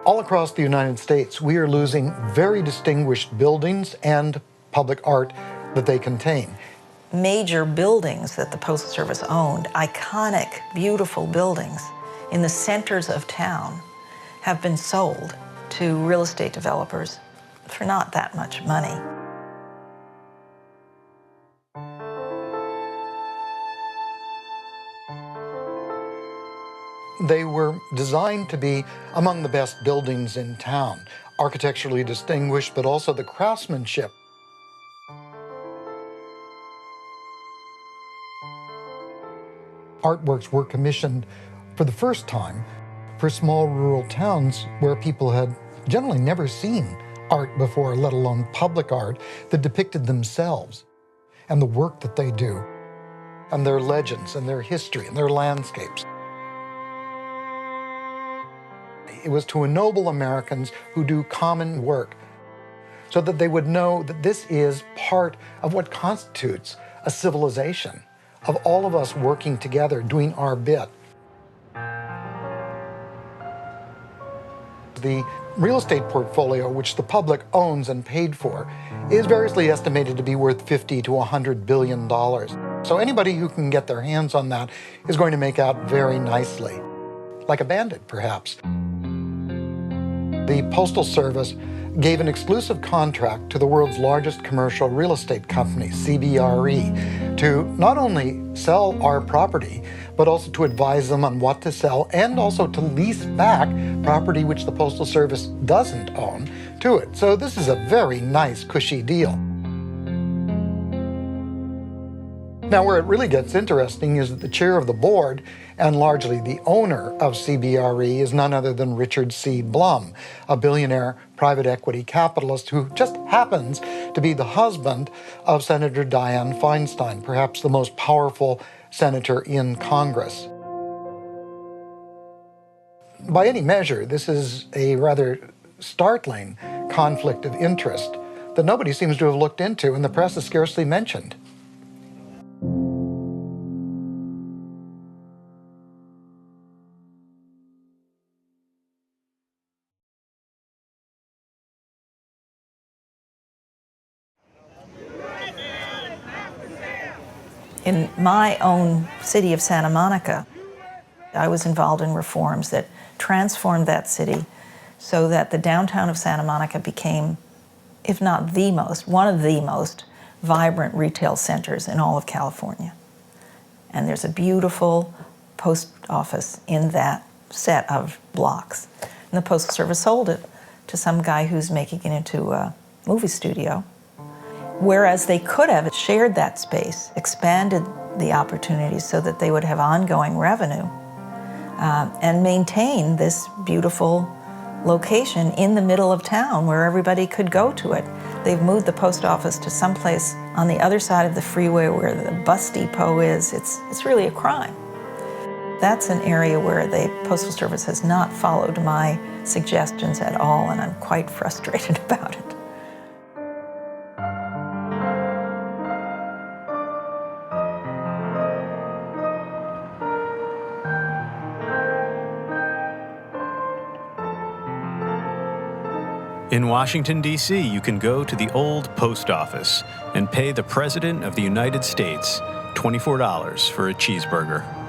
All across the United States, we are losing very distinguished buildings and public art that they contain. Major buildings that the Postal Service owned, iconic, beautiful buildings in the centers of town, have been sold to real estate developers for not that much money. They were designed to be among the best buildings in town, architecturally distinguished, but also the craftsmanship. Artworks were commissioned for the first time for small rural towns where people had generally never seen art before, let alone public art that depicted themselves and the work that they do, and their legends and their history and their landscapes. It was to ennoble Americans who do common work so that they would know that this is part of what constitutes a civilization, of all of us working together, doing our bit. The real estate portfolio, which the public owns and paid for, is variously estimated to be worth $50 to $100 billion. So anybody who can get their hands on that is going to make out very nicely, like a bandit, perhaps. The Postal Service gave an exclusive contract to the world's largest commercial real estate company, CBRE, to not only sell our property, but also to advise them on what to sell and also to lease back property which the Postal Service doesn't own to it. So this is a very nice, cushy deal. Now, where it really gets interesting is that the chair of the board and largely the owner of CBRE is none other than Richard C. Blum, a billionaire private equity capitalist who just happens to be the husband of Senator Dianne Feinstein, perhaps the most powerful senator in Congress. By any measure, this is a rather startling conflict of interest that nobody seems to have looked into and the press has scarcely mentioned. In my own city of Santa Monica, I was involved in reforms that transformed that city so that the downtown of Santa Monica became, if not the most, one of the most vibrant retail centers in all of California. And there's a beautiful post office in that set of blocks. And the Postal Service sold it to some guy who's making it into a movie studio. Whereas they could have shared that space, expanded the opportunities so that they would have ongoing revenue and maintain this beautiful location in the middle of town where everybody could go to it. They've moved the post office to someplace on the other side of the freeway where the bus depot is. It's really a crime. That's an area where the Postal Service has not followed my suggestions at all, and I'm quite frustrated about it. In Washington, D.C., you can go to the old post office and pay the President of the United States $24 for a cheeseburger.